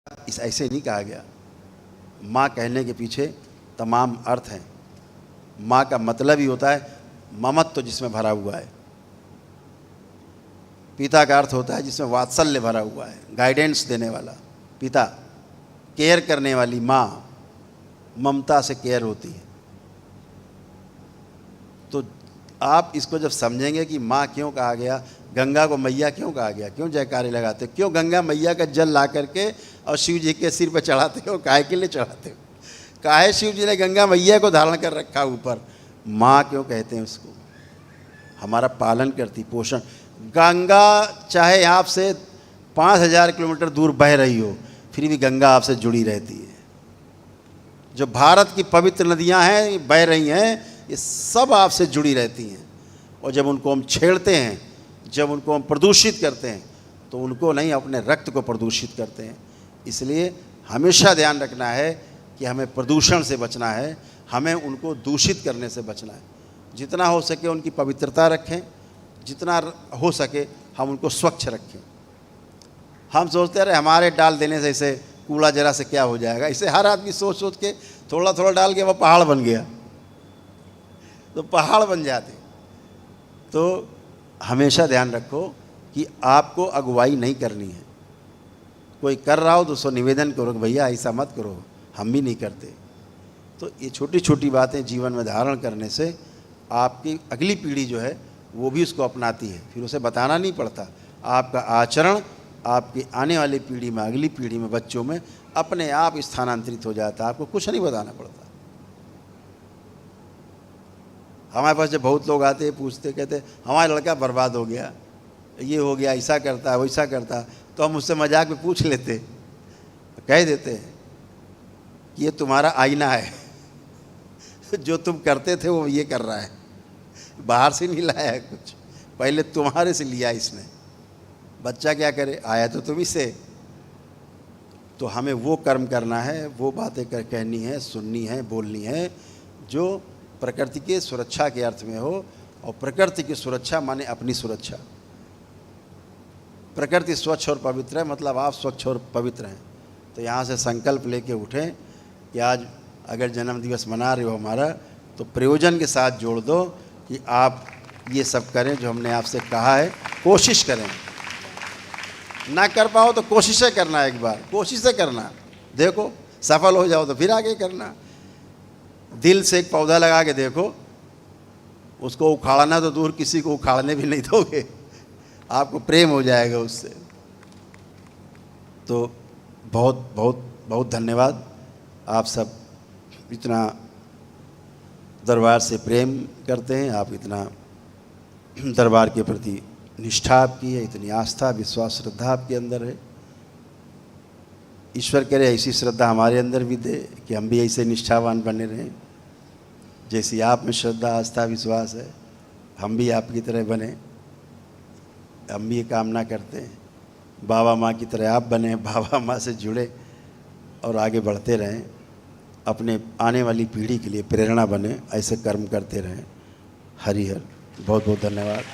इस ऐसे नहीं कहा गया। माँ कहने के पीछे तमाम अर्थ हैं। माँ का मतलब ही होता है ममत्व जिसमें भरा हुआ है। पिता का अर्थ होता है जिसमें वात्सल्य भरा हुआ है, गाइडेंस देने वाला पिता। केयर करने वाली माँ, ममता से केयर होती है। तो आप इसको जब समझेंगे कि माँ क्यों कहा गया, गंगा को मैया क्यों कहा गया, क्यों जयकारे लगाते हो, क्यों गंगा मैया का जल ला करके और शिव जी के सिर पर चढ़ाते हो, काहे के लिए चढ़ाते हो, काहे शिव जी ने गंगा मैया को धारण कर रखा ऊपर, माँ क्यों कहते हैं उसको। हमारा पालन करती, पोषण। गंगा चाहे आपसे 5000 किलोमीटर दूर बह रही हो, फिर भी गंगा आपसे जुड़ी रहती है। जो भारत की पवित्र नदियां हैं, बह रही हैं, ये सब आपसे जुड़ी रहती हैं। और जब उनको हम छेड़ते हैं, जब उनको हम प्रदूषित करते हैं, तो उनको नहीं, अपने रक्त को प्रदूषित करते हैं। इसलिए हमेशा ध्यान रखना है कि हमें प्रदूषण से बचना है, हमें उनको दूषित करने से बचना है। जितना हो सके उनकी पवित्रता रखें, जितना हो सके हम उनको स्वच्छ रखें। हम सोचते रहे हमारे डाल देने से इसे कूड़ा जरा से क्या हो जाएगा, इसे हर आदमी सोच सोच के थोड़ा थोड़ा डाल के वह पहाड़ बन गया, तो पहाड़ बन जाते। तो हमेशा ध्यान रखो कि आपको अगुवाई नहीं करनी है। कोई कर रहा हो तो उसको निवेदन करो कि भैया ऐसा मत करो, हम भी नहीं करते। तो ये छोटी छोटी बातें जीवन में धारण करने से आपकी अगली पीढ़ी जो है वो भी उसको अपनाती है। फिर उसे बताना नहीं पड़ता। आपका आचरण आपकी आने वाली पीढ़ी में, अगली पीढ़ी में, बच्चों में अपने आप स्थानांतरित हो जाता है। आपको कुछ नहीं बताना पड़ता। हमारे पास जब बहुत लोग आते हैं, पूछते, कहते हमारा लड़का बर्बाद हो गया, ये हो गया, ऐसा करता है, वैसा करता है, तो हम उससे मजाक में पूछ लेते, कह देते हैं कि ये तुम्हारा आईना है, जो तुम करते थे वो ये कर रहा है, बाहर से नहीं लाया है कुछ, पहले तुम्हारे से लिया इसने। बच्चा क्या करे, आया तो तुम ही से। तो हमें वो कर्म करना है, वो बातें कहनी है, सुननी है, बोलनी है जो प्रकृति के सुरक्षा के अर्थ में हो। और प्रकृति की सुरक्षा माने अपनी सुरक्षा। प्रकृति स्वच्छ और पवित्र है, मतलब आप स्वच्छ और पवित्र हैं। तो यहाँ से संकल्प लेके उठें कि आज अगर जन्म दिवस मना रहे हो हमारा, तो प्रयोजन के साथ जोड़ दो कि आप ये सब करें जो हमने आपसे कहा है। कोशिश करें, ना कर पाओ तो कोशिशें करना, एक बार कोशिशें करना, देखो सफल हो जाओ तो फिर आगे करना। दिल से एक पौधा लगा के देखो, उसको उखाड़ना तो दूर, किसी को उखाड़ने भी नहीं दोगे, आपको प्रेम हो जाएगा उससे। तो बहुत बहुत बहुत धन्यवाद। आप सब इतना दरबार से प्रेम करते हैं, आप इतना दरबार के प्रति निष्ठा आपकी है, इतनी आस्था, विश्वास, श्रद्धा आपके अंदर है। ईश्वर करे ऐसी श्रद्धा हमारे अंदर भी दे कि हम भी ऐसे निष्ठावान बने रहें। जैसी आप में श्रद्धा, आस्था, विश्वास है, हम भी आपकी तरह बने। हम भी ये कामना करते हैं बाबा माँ की तरह आप बने, बाबा माँ से जुड़े और आगे बढ़ते रहें, अपने आने वाली पीढ़ी के लिए प्रेरणा बने, ऐसे कर्म करते रहें। हरि हर। बहुत बहुत धन्यवाद।